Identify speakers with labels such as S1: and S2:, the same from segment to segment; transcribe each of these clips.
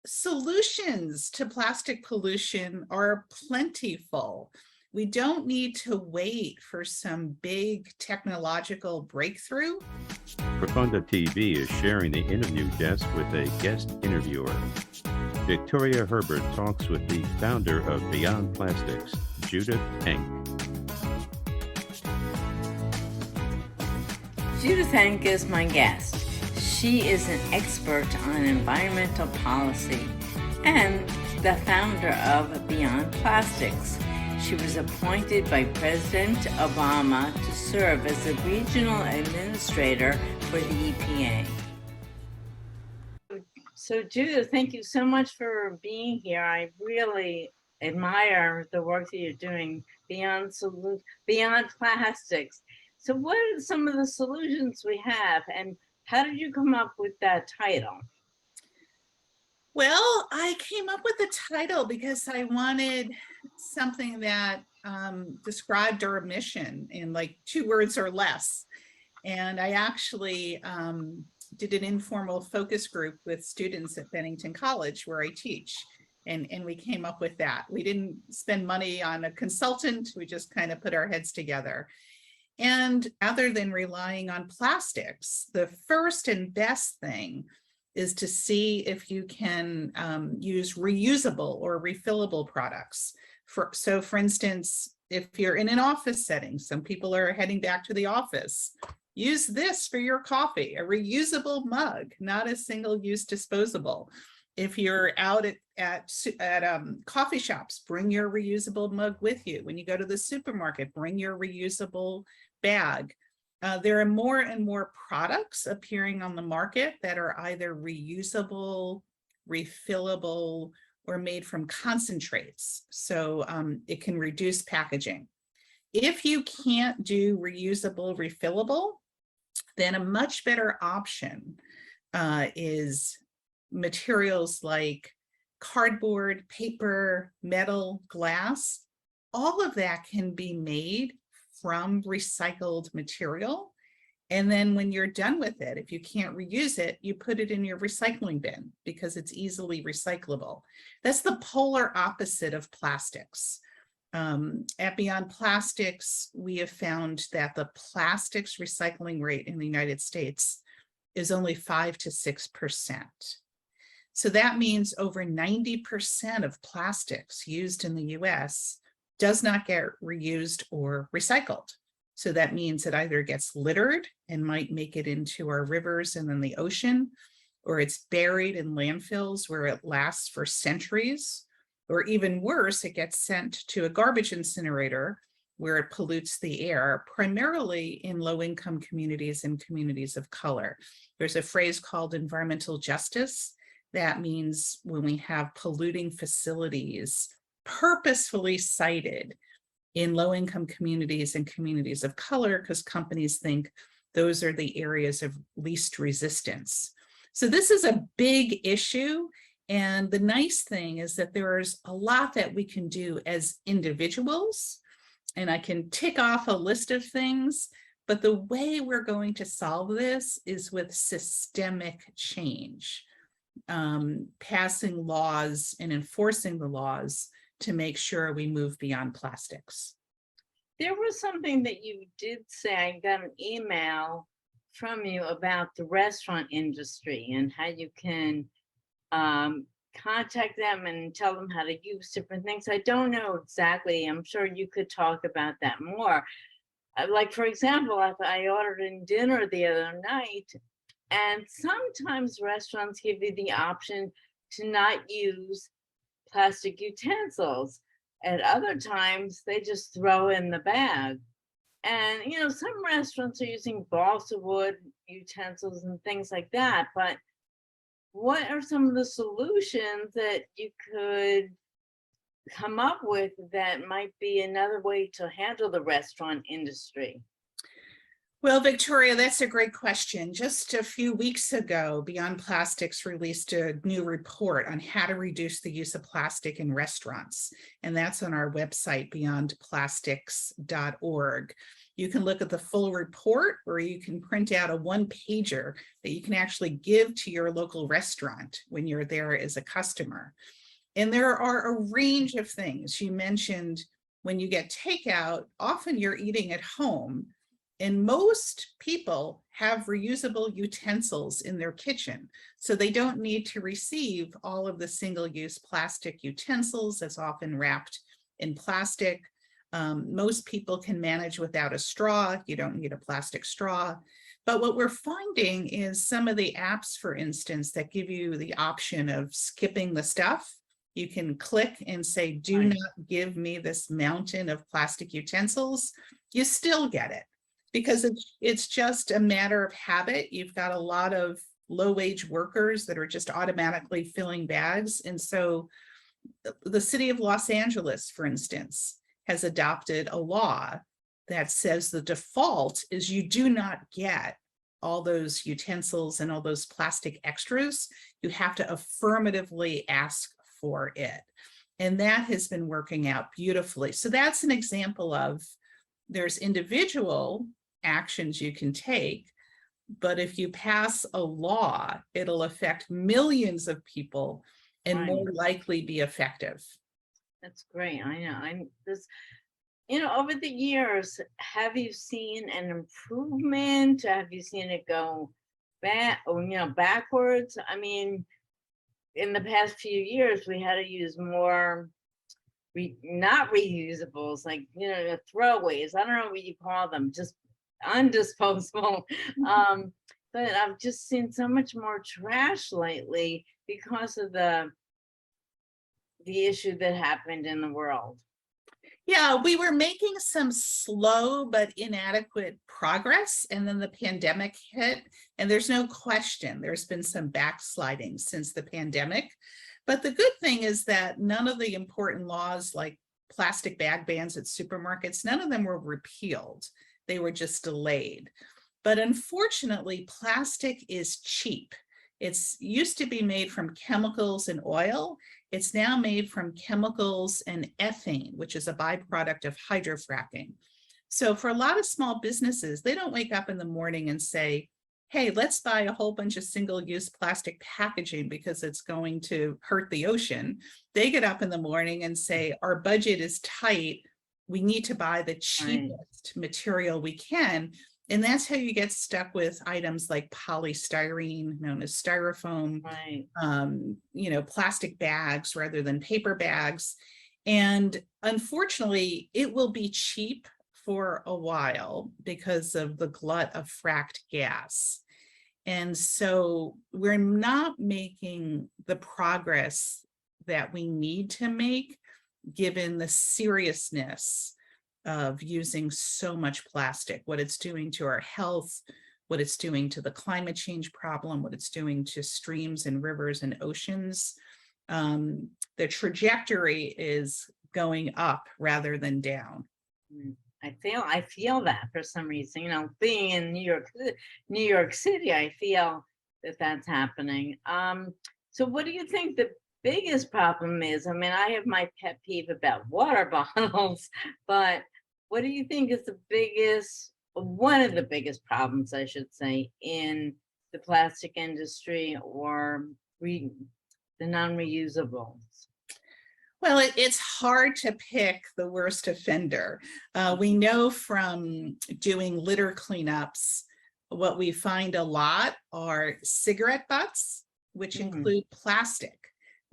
S1: solutions to plastic pollution are plentiful. We don't need to wait for some big technological breakthrough.
S2: Profonde TV is sharing the interview desk with a guest interviewer. Victoria Herbert talks with the founder of Beyond Plastics, Judith Henk.
S3: Judith Henk is my guest. She is an expert on environmental policy and the founder of Beyond Plastics. She was appointed by President Obama to serve as the regional administrator for the EPA. So Judith, thank you so much for being here. I really admire the work that you're doing beyond plastics. So what are some of the solutions we have, and how did you come up with that title?
S1: Well, I came up with the title because I wanted something that described our mission in like 2 words or less. And I actually did an informal focus group with students at Bennington College where I teach. And we came up with that. We didn't spend money on a consultant. We just kind of put our heads together. And rather than relying on plastics, the first and best thing is to see if you can use reusable or refillable products. So for instance, if you're in an office setting, some people are heading back to the office, use this for your coffee, a reusable mug, not a single-use disposable. If you're out at coffee shops, bring your reusable mug with you. When you go to the supermarket, bring your reusable bag. There are more and more products appearing on the market that are either reusable, refillable, or made from concentrates. So it can reduce packaging. If you can't do reusable, refillable, then a much better option is materials like cardboard, paper, metal, glass. All of that can be made from recycled material. And then when you're done with it, if you can't reuse it, you put it in your recycling bin because it's easily recyclable. That's the polar opposite of plastics. At Beyond Plastics, we have found that the plastics recycling rate in the United States is only 5 to 6%. So that means over 90% of plastics used in the US does not get reused or recycled. So that means it either gets littered and might make it into our rivers and then the ocean, or it's buried in landfills where it lasts for centuries, or even worse, it gets sent to a garbage incinerator where it pollutes the air, primarily in low-income communities and communities of color. There's a phrase called environmental justice. That means when we have polluting facilities purposefully sited in low-income communities and communities of color, because companies think those are the areas of least resistance. So this is a big issue. And the nice thing is that there's a lot that we can do as individuals. And I can tick off a list of things, but the way we're going to solve this is with systemic change, passing laws and enforcing the laws to make sure we move beyond plastics.
S3: There was something that you did say. I got an email from you about the restaurant industry and how you can contact them and tell them how to use different things. I don't know exactly. I'm sure you could talk about that more. Like, for example, I ordered in dinner the other night, and sometimes restaurants give you the option to not use plastic utensils. At other times, they just throw in the bag. And, you know, some restaurants are using balsa wood utensils and things like that. But what are some of the solutions that you could come up with that might be another way to handle the restaurant industry?
S1: Well, Victoria, that's a great question. Just a few weeks ago, Beyond Plastics released a new report on how to reduce the use of plastic in restaurants. And that's on our website, beyondplastics.org. You can look at the full report, or you can print out a one-pager that you can actually give to your local restaurant when you're there as a customer. And there are a range of things. You mentioned when you get takeout, often you're eating at home. And most people have reusable utensils in their kitchen, so they don't need to receive all of the single-use plastic utensils that's often wrapped in plastic. Most people can manage without a straw. You don't need a plastic straw. But what we're finding is some of the apps, for instance, that give you the option of skipping the stuff. You can click and say, do not give me this mountain of plastic utensils. You still get it, because it's just a matter of habit. You've got a lot of low-wage workers that are just automatically filling bags. And so the city of Los Angeles, for instance, has adopted a law that says the default is you do not get all those utensils and all those plastic extras. You have to affirmatively ask for it. And that has been working out beautifully. So that's an example of, there's individual actions you can take, but if you pass a law, it'll affect millions of people and more likely be effective.
S3: That's great. I know. Over the years, have you seen an improvement? Have you seen it go back or, backwards? I mean, in the past few years, we had to use more not reusables, like, throwaways. I don't know what you call them, just undisposable. But I've just seen so much more trash lately because of the issue that happened in the world.
S1: Yeah, we were making some slow but inadequate progress, and then the pandemic hit, and there's no question there's been some backsliding since the pandemic. But the good thing is that none of the important laws like plastic bag bans at supermarkets, none of them were repealed. They were just delayed. But unfortunately, plastic is cheap. It's used to be made from chemicals and oil. It's now made from chemicals and ethane, which is a byproduct of hydrofracking. So for a lot of small businesses, they don't wake up in the morning and say, hey, let's buy a whole bunch of single-use plastic packaging because it's going to hurt the ocean. They get up in the morning and say, our budget is tight. We need to buy the cheapest material we can. And that's how you get stuck with items like polystyrene, known as styrofoam, plastic bags rather than paper bags. And unfortunately, it will be cheap for a while because of the glut of fracked gas. And so we're not making the progress that we need to make, given the seriousness of using so much plastic, what it's doing to our health, what it's doing to the climate change problem, what it's doing to streams and rivers and oceans. The trajectory is going up rather than down.
S3: I feel that for some reason, being in New York City, I feel that that's happening. So what do you think the biggest problem is? I mean, I have my pet peeve about water bottles, but what do you think is one of the biggest problems, I should say, in the plastic industry or the non-reusables?
S1: Well, it's hard to pick the worst offender. We know from doing litter cleanups, what we find a lot are cigarette butts, which include plastic.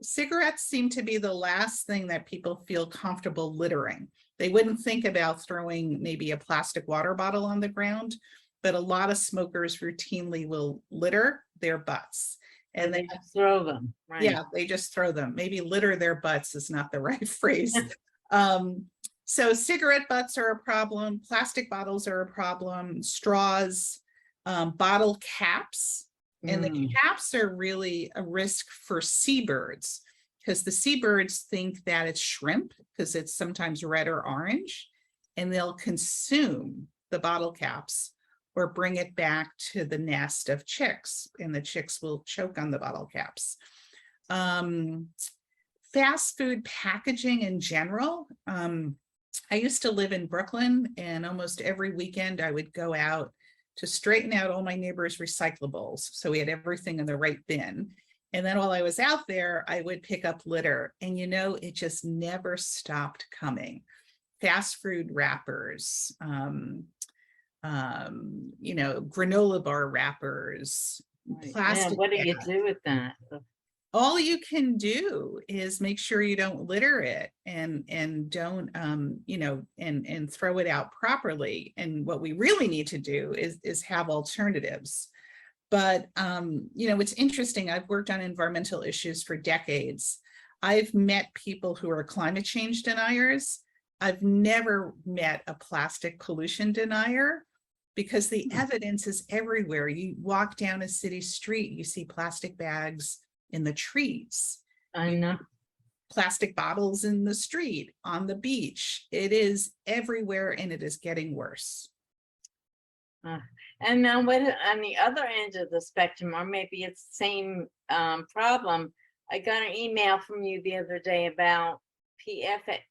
S1: Cigarettes seem to be the last thing that people feel comfortable littering. They wouldn't think about throwing maybe a plastic water bottle on the ground, but a lot of smokers routinely will litter their butts. And they
S3: just throw them, right?
S1: Yeah, they just throw them. Maybe litter their butts is not the right phrase. So cigarette butts are a problem. Plastic bottles are a problem. Straws, bottle caps. And the caps are really a risk for seabirds, because the seabirds think that it's shrimp because it's sometimes red or orange, and they'll consume the bottle caps or bring it back to the nest of chicks, and the chicks will choke on the bottle caps. Fast food packaging in general. I used to live in Brooklyn, and almost every weekend I would go out to straighten out all my neighbors' recyclables. So we had everything in the right bin. And then while I was out there, I would pick up litter, and it just never stopped coming. Fast food wrappers, granola bar wrappers,
S3: Right.
S1: plastic.
S3: Man, what do you
S1: bags.
S3: do with that?
S1: All you can do is make sure you don't litter it, and don't and throw it out properly. And what we really need to do is have alternatives. But it's interesting. I've worked on environmental issues for decades. I've met people who are climate change deniers. I've never met a plastic pollution denier, because the evidence is everywhere. You walk down a city street, you see plastic bags in the trees.
S3: I know.
S1: Plastic bottles in the street, on the beach. It is everywhere, and it is getting worse.
S3: And now what on the other end of the spectrum, or maybe it's the same problem. I got an email from you the other day about PFAS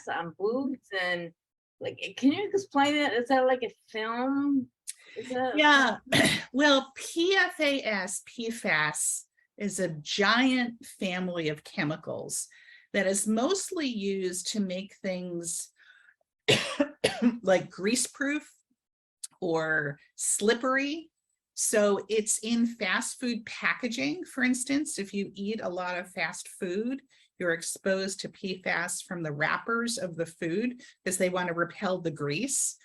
S3: on boobs, and like, can you explain that? Is that like a film? Is that...
S1: Yeah, well, PFAS is a giant family of chemicals that is mostly used to make things like grease-proof or slippery. So it's in fast food packaging. For instance, if you eat a lot of fast food, you're exposed to PFAS from the wrappers of the food, because they want to repel the grease.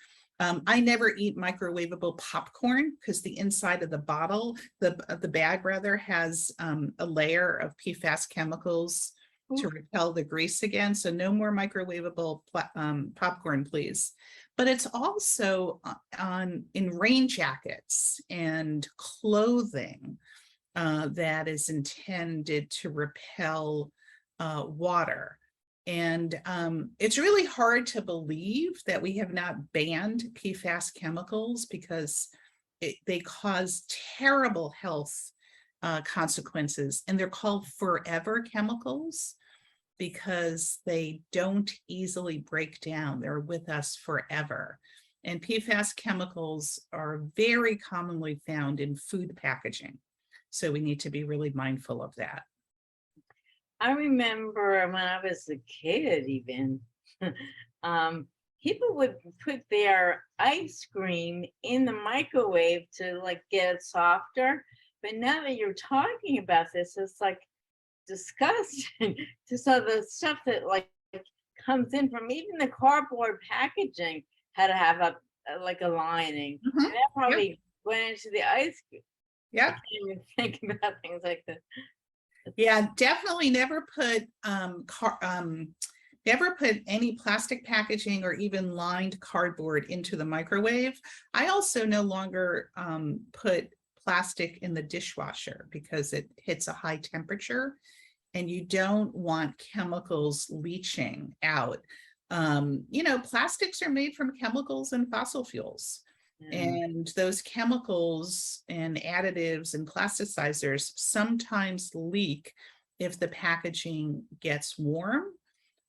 S1: I never eat microwavable popcorn, because the inside of the bottle, the bag rather, has a layer of PFAS chemicals to repel the grease again. So no more microwavable popcorn, please. But it's also in rain jackets and clothing that is intended to repel water. And it's really hard to believe that we have not banned PFAS chemicals, because they cause terrible health consequences. And they're called forever chemicals, because they don't easily break down. They're with us forever. And PFAS chemicals are very commonly found in food packaging. So we need to be really mindful of that.
S3: I remember when I was a kid, even people would put their ice cream in the microwave to like get it softer. But now that you're talking about this, it's like disgusting. So the stuff that like comes in from even the cardboard packaging had to have a lining. And that probably went into the ice cream.
S1: Yeah.
S3: I can't even think about things like that.
S1: Yeah, definitely never put any plastic packaging or even lined cardboard into the microwave. I also no longer put plastic in the dishwasher, because it hits a high temperature and you don't want chemicals leaching out. Plastics are made from chemicals and fossil fuels. And those chemicals and additives and plasticizers sometimes leak if the packaging gets warm,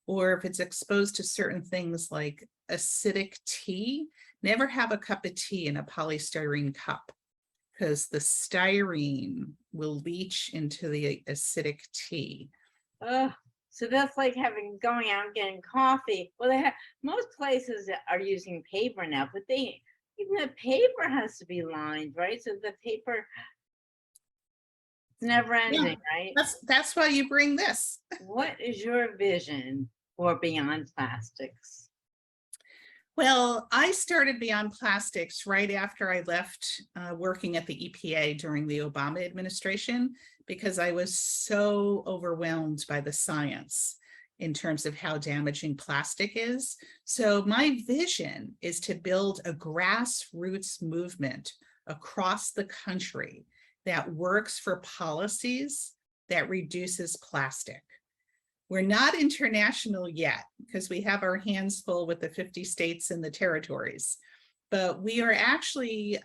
S1: or if it's exposed to certain things like acidic tea. Never have a cup of tea in a polystyrene cup, because the styrene will leach into the acidic tea.
S3: So that's like going out and getting coffee. Well, most places are using paper now, but even the paper has to be lined, right? So the paper, it's never ending, right?
S1: That's why you bring this.
S3: What is your vision for Beyond Plastics?
S1: Well, I started Beyond Plastics right after I left working at the EPA during the Obama administration, because I was so overwhelmed by the science in terms of how damaging plastic is. So my vision is to build a grassroots movement across the country that works for policies that reduces plastic. We're not international yet, because we have our hands full with the 50 states and the territories. but we are actually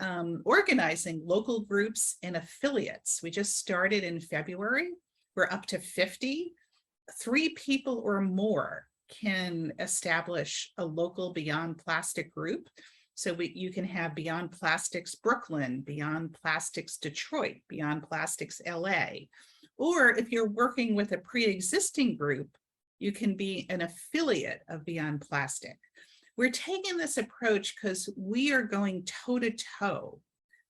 S1: organizing local groups and affiliates. We just started in February. We're up to 50. 3 people or more can establish a local Beyond Plastic group. So you can have Beyond Plastics Brooklyn, Beyond Plastics Detroit, Beyond Plastics LA. Or if you're working with a pre-existing group, you can be an affiliate of Beyond Plastic. We're taking this approach because we are going toe to toe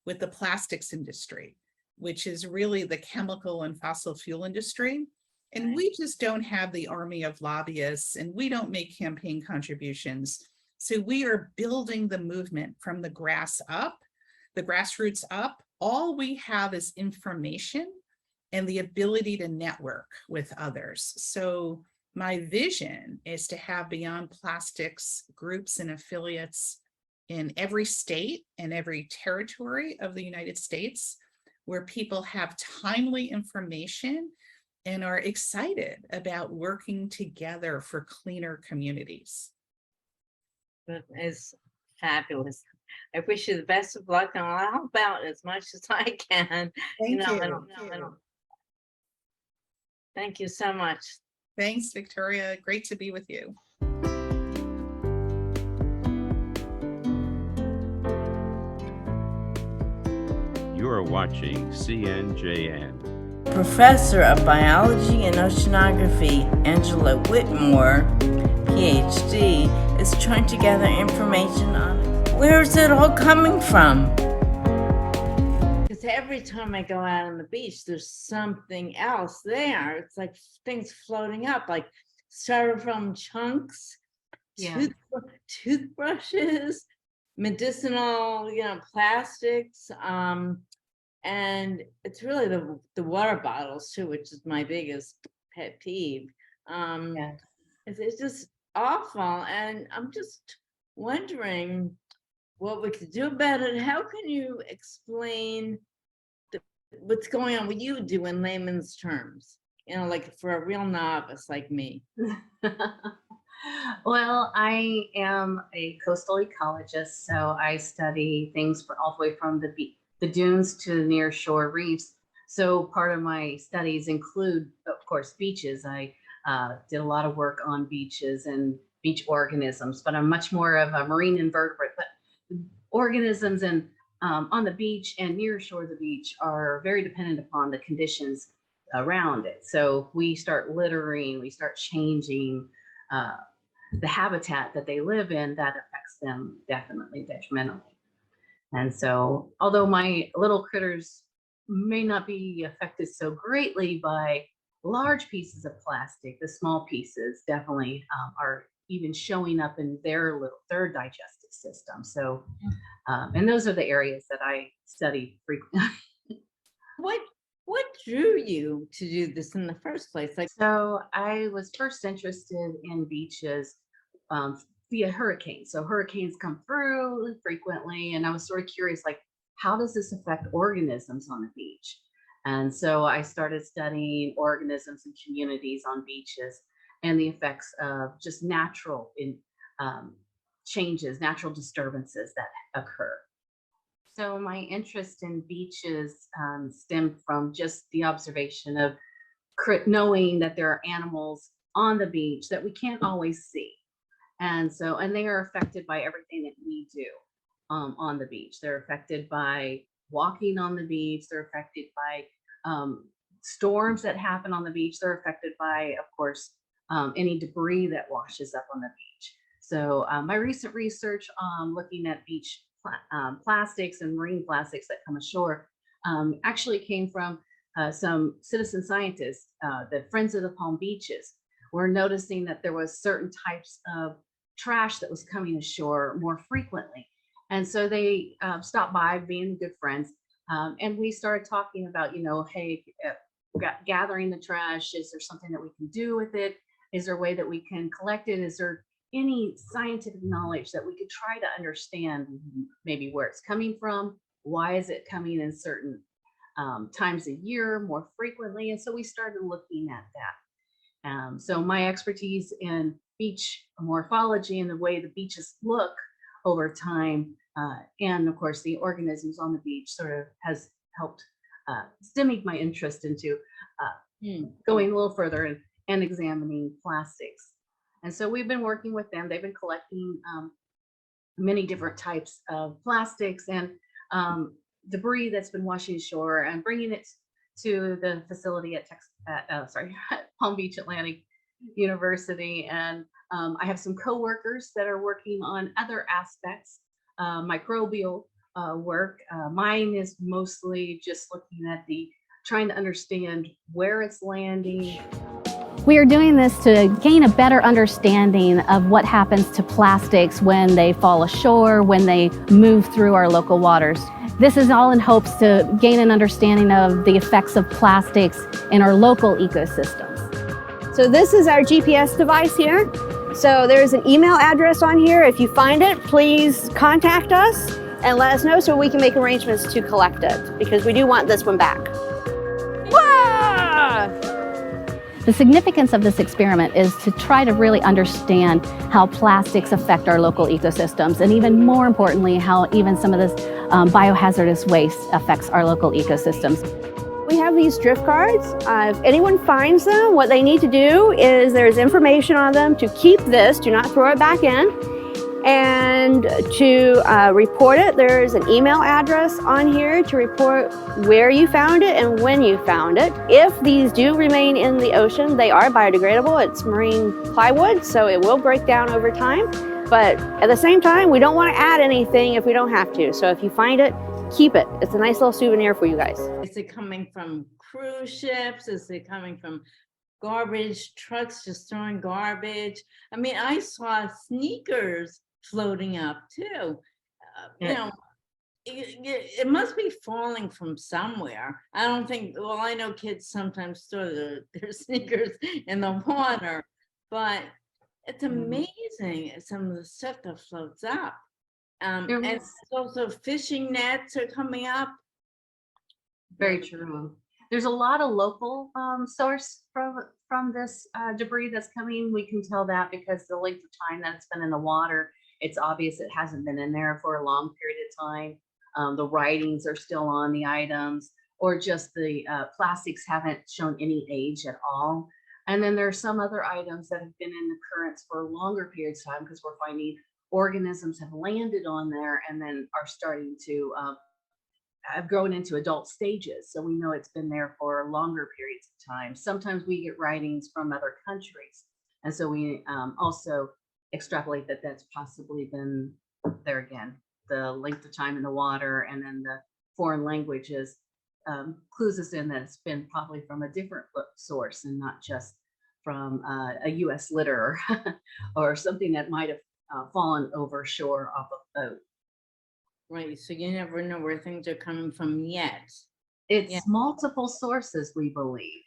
S1: with the plastics industry, which is really the chemical and fossil fuel industry. And we just don't have the army of lobbyists, and we don't make campaign contributions. So we are building the movement from the grassroots up. All we have is information and the ability to network with others. So my vision is to have Beyond Plastics groups and affiliates in every state and every territory of the United States, where people have timely information and are excited about working together for cleaner communities.
S3: That is fabulous. I wish you the best of luck, and I'll help out as much as I can.
S1: Thank you.
S3: I don't know. Thank you so much.
S1: Thanks, Victoria. Great to be with you.
S2: You are watching CNJN.
S4: Professor of Biology and Oceanography Angela Whitmore, PhD, is trying to gather information on where is it all coming from?
S3: Because every time I go out on the beach, there's something else there. It's like things floating up, like styrofoam chunks, toothbrushes, medicinal, plastics, and it's really the water bottles too, which is my biggest pet peeve. It's just awful, and I'm just wondering what we could do about it. How can you explain what's going on? What you do in layman's terms, like for a real novice like me?
S5: Well, I am a coastal ecologist, so I study things all the way from the dunes to the near shore reefs. So part of my studies include, of course, beaches. I did a lot of work on beaches and beach organisms, but I'm much more of a marine invertebrate. But organisms and on the beach and near shore of the beach are very dependent upon the conditions around it. So if we start littering, we start changing the habitat that they live in, that affects them definitely detrimentally. And so, although my little critters may not be affected so greatly by large pieces of plastic, the small pieces definitely are even showing up in their digestive system. So, and those are the areas that I study frequently.
S3: What drew you to do this in the first place?
S5: So I was first interested in beaches via hurricanes. So hurricanes come through frequently, and I was sort of curious, like, how does this affect organisms on the beach? And so I started studying organisms and communities on beaches and the effects of just natural changes, natural disturbances that occur. So my interest in beaches stemmed from just the observation of knowing that there are animals on the beach that we can't always see. And they are affected by everything that we do on the beach. They're affected by walking on the beach. They're affected by storms that happen on the beach. They're affected by, of course, any debris that washes up on the beach. So my recent research looking at beach plastics and marine plastics that come ashore actually came from some citizen scientists, the Friends of the Palm Beaches, were noticing that there was certain types of trash that was coming ashore more frequently. And so they stopped by, being good friends, and we started talking about, hey, gathering the trash, is there something that we can do with it? Is there a way that we can collect it? Is there any scientific knowledge that we could try to understand maybe where it's coming from? Why is it coming in certain times a year more frequently? And so we started looking at that. So my expertise in beach morphology and the way the beaches look over time And of course, the organisms on the beach sort of has helped stemming my interest into going a little further and examining plastics. And so we've been working with them. They've been collecting many different types of plastics and debris that's been washing ashore and bringing it to the facility at Palm Beach Atlantic University. And I have some coworkers that are working on other aspects, microbial work. Mine is mostly just looking at trying to understand where it's landing.
S6: We are doing this to gain a better understanding of what happens to plastics when they fall ashore, when they move through our local waters. This is all in hopes to gain an understanding of the effects of plastics in our local ecosystems.
S7: So this is our GPS device here. So there's an email address on here. If you find it, please contact us and let us know so we can make arrangements to collect it, because we do want this one back.
S6: The significance of this experiment is to try to really understand how plastics affect our local ecosystems, and even more importantly, how even some of this biohazardous waste affects our local ecosystems.
S7: We have these drift cards. If anyone finds them, what they need to do is there's information on them to keep this, do not throw it back in, and to report it. There's an email address on here to report where you found it and when you found it. If these do remain in the ocean, they are biodegradable. It's marine plywood, so it will break down over time. But at the same time, we don't want to add anything if we don't have to. So if you find it, keep it. It's a nice little souvenir for you guys.
S3: Is it coming from cruise ships? Is it coming from garbage trucks just throwing garbage? I mean, I saw sneakers floating up too. You know, it must be falling from somewhere. I don't think, well, I know kids sometimes throw their sneakers in the water, but it's amazing some of the stuff that floats up. And also fishing nets are coming up.
S5: Very true. There's a lot of local source from this debris that's coming. We can tell that because the length of time that it's been in the water, it's obvious it hasn't been in there for a long period of time. The writings are still on the items, or just the plastics haven't shown any age at all. And then there are some other items that have been in the currents for longer periods of time, because we're finding organisms have landed on there and then are starting to have grown into adult stages. So we know it's been there for longer periods of time. Sometimes we get writings from other countries. And so we also extrapolate that that's possibly been there again. The length of time in the water and then the foreign languages clues us in that it's been probably from a different source and not just from a US litter or something that might have fallen over shore off a boat.
S3: Right, so you never know where things are coming from yet.
S5: It's multiple sources, we believe.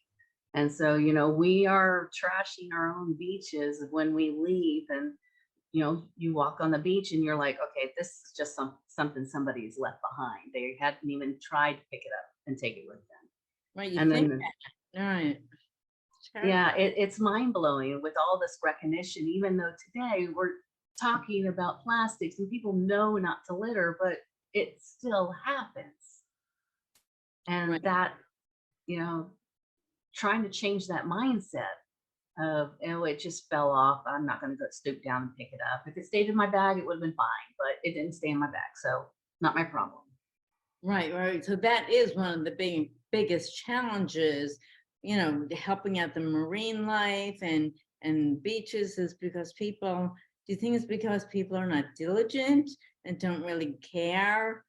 S5: And so, you know, we are trashing our own beaches when we leave, and, you know, you walk on the beach and you're like, okay, this is just something somebody's left behind. They hadn't even tried to pick it up and take it with them.
S3: Right, you
S5: And
S3: think
S5: then,
S3: that. All right.
S5: yeah, it's mind blowing with all this recognition, even though today we're talking about plastics and people know not to litter, but it still happens. And
S3: Right.
S5: that, you know, trying to change that mindset of, oh, it just fell off, I'm not going to go stoop down and pick it up. If it stayed in my bag, it would have been fine, but it didn't stay in my bag, so not my problem.
S3: Right, right. So that is one of the biggest challenges, you know, helping out the marine life and beaches, is because people, do you think it's because people are not diligent and don't really care?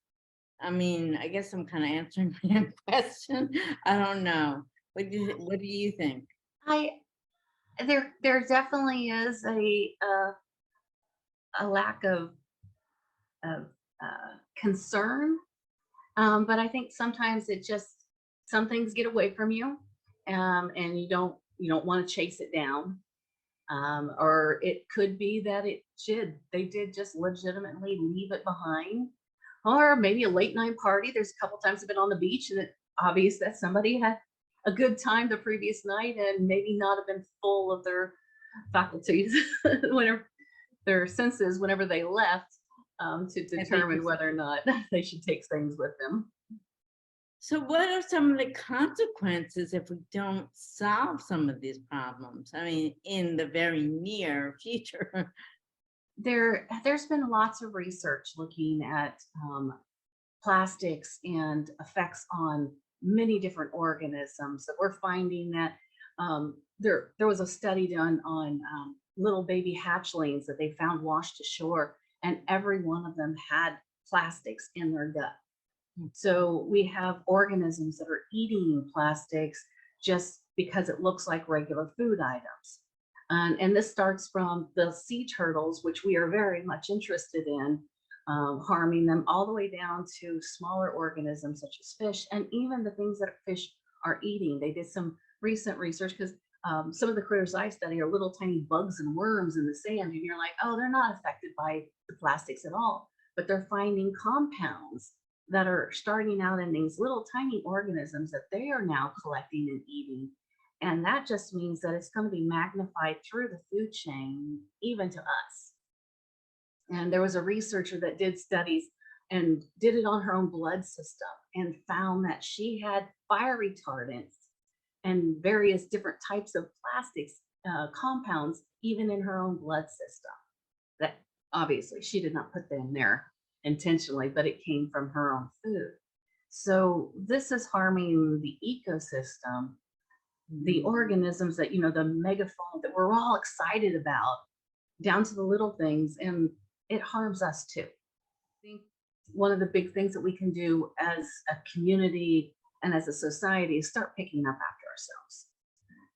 S3: I mean, I guess I'm kind of answering my own question. I don't know. What do you think?
S5: There definitely is a lack of concern, but I think sometimes it just, some things get away from you, and you don't want to chase it down, or it could be that they did just legitimately leave it behind, or maybe a late night party. There's a couple times I've been on the beach and it's obvious that somebody had a good time the previous night and maybe not have been full of their faculties whenever their senses whenever they left. to
S3: think
S5: determine
S3: it's-
S5: whether or not they should take things with them.
S3: So what are some of the consequences if we don't solve some of these problems? I mean, in the very near future.
S5: There's been lots of research looking at plastics and effects on many different organisms that we're finding that there was a study done on little baby hatchlings that they found washed ashore, and every one of them had plastics in their gut. So we have organisms that are eating plastics just because it looks like regular food items. And this starts from the sea turtles, which we are very much interested in, harming them, all the way down to smaller organisms such as fish, and even the things that fish are eating. They did some recent research because some of the critters I study are little tiny bugs and worms in the sand, and you're like, oh, they're not affected by the plastics at all. But they're finding compounds that are starting out in these little tiny organisms that they are now collecting and eating. And that just means that it's going to be magnified through the food chain, even to us. And there was a researcher that did studies and did it on her own blood system and found that she had fire retardants and various different types of plastics compounds, even in her own blood system. That obviously she did not put them there intentionally, but it came from her own food. So this is harming the ecosystem, the organisms that, you know, the megafauna that we're all excited about, down to the little things, and it harms us too. I think one of the big things that we can do as a community and as a society is start picking up after ourselves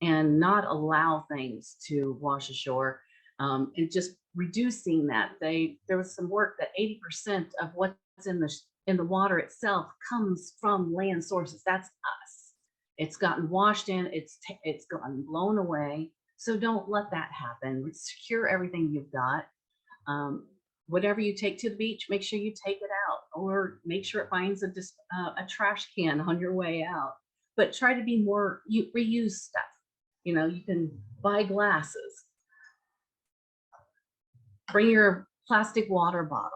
S5: and not allow things to wash ashore, and just reducing that. There was some work that 80% of what's in the water itself comes from land sources. That's us. It's gotten washed in, it's gotten blown away. So don't let that happen. Secure everything you've got. Whatever you take to the beach, make sure you take it out, or make sure it finds a trash can on your way out. But try to be more, you reuse stuff. You know, you can buy glasses. Bring your plastic water bottle.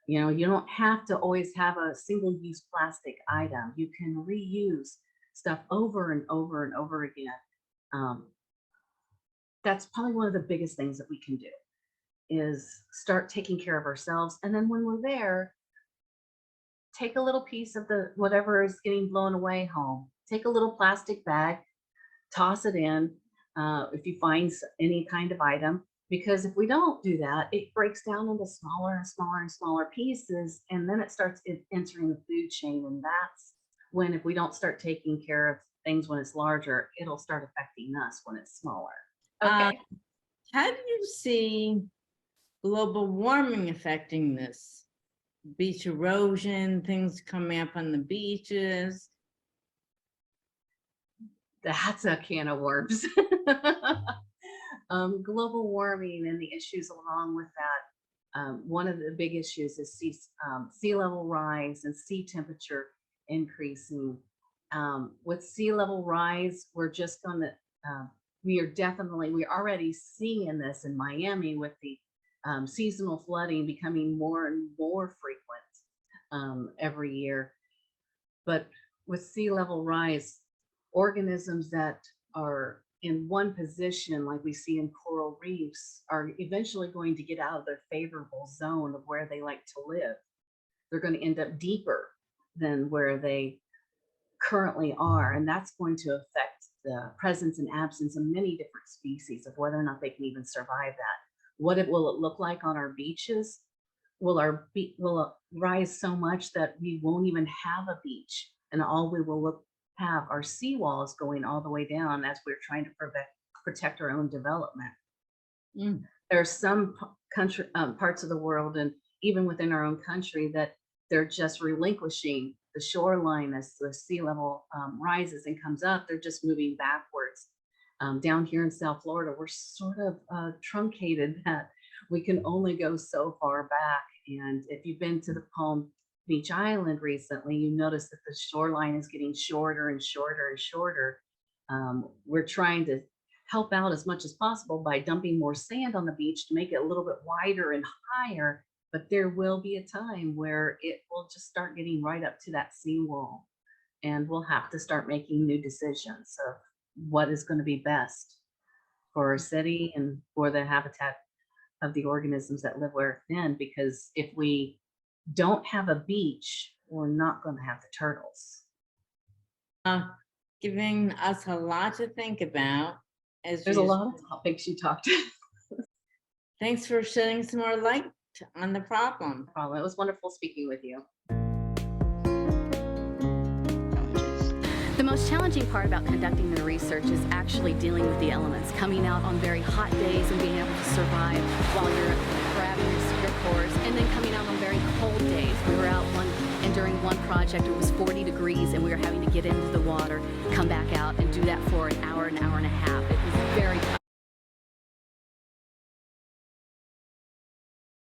S5: You know, you don't have to always have a single-use plastic item. You can reuse stuff over and over and over again. That's probably one of the biggest things that we can do, is start taking care of ourselves. And then when we're there, take a little piece of the whatever is getting blown away home. Take a little plastic bag, toss it in if you find any kind of item. Because if we don't do that, it breaks down into smaller and smaller and smaller pieces, and then it starts entering the food chain. And that's when, if we don't start taking care of things when it's larger, it'll start affecting us when it's smaller. Okay.
S3: How do you see global warming affecting this? Beach erosion, things coming up on the beaches?
S5: That's a can of worms. Global warming and the issues along with that. One of the big issues is sea level rise and sea temperature increasing. With sea level rise, we're just going to, we're already seeing this in Miami with the seasonal flooding becoming more and more frequent every year. But with sea level rise, organisms that are in one position, like we see in coral reefs, are eventually going to get out of their favorable zone of where they like to live. They're going to end up deeper than where they currently are. And that's going to affect the presence and absence of many different species, of whether or not they can even survive that. Will it look like on our beaches? Will it rise so much that we won't even have a beach, and all we will have our seawalls going all the way down as we're trying to protect our own development? There are some parts of the world, and even within our own country, that they're just relinquishing the shoreline as the sea level rises and comes up. They're just moving backwards. Down here in South Florida, we're sort of truncated that we can only go so far back. And if you've been to the Palm Beach Island recently, you notice that the shoreline is getting shorter and shorter and shorter. We're trying to help out as much as possible by dumping more sand on the beach to make it a little bit wider and higher, But there will be a time where it will just start getting right up to that seawall. And we'll have to start making new decisions of what is going to be best for our city and for the habitat of the organisms that live within. Because if we don't have a beach, we're not going to have the turtles.
S3: Giving us a lot to think about. As
S5: There's a
S3: usual.
S5: lot of topics you talked
S3: Thanks for shedding some more light on the problem.
S5: about. It was wonderful speaking with you.
S6: The most challenging part about conducting the research is actually dealing with the elements, coming out on very hot days and being able to survive while you're grabbing your cores, and then coming out on very cold days. We were out during one project, it was 40 degrees and we were having to get into the water, come back out and do that for an hour and a half.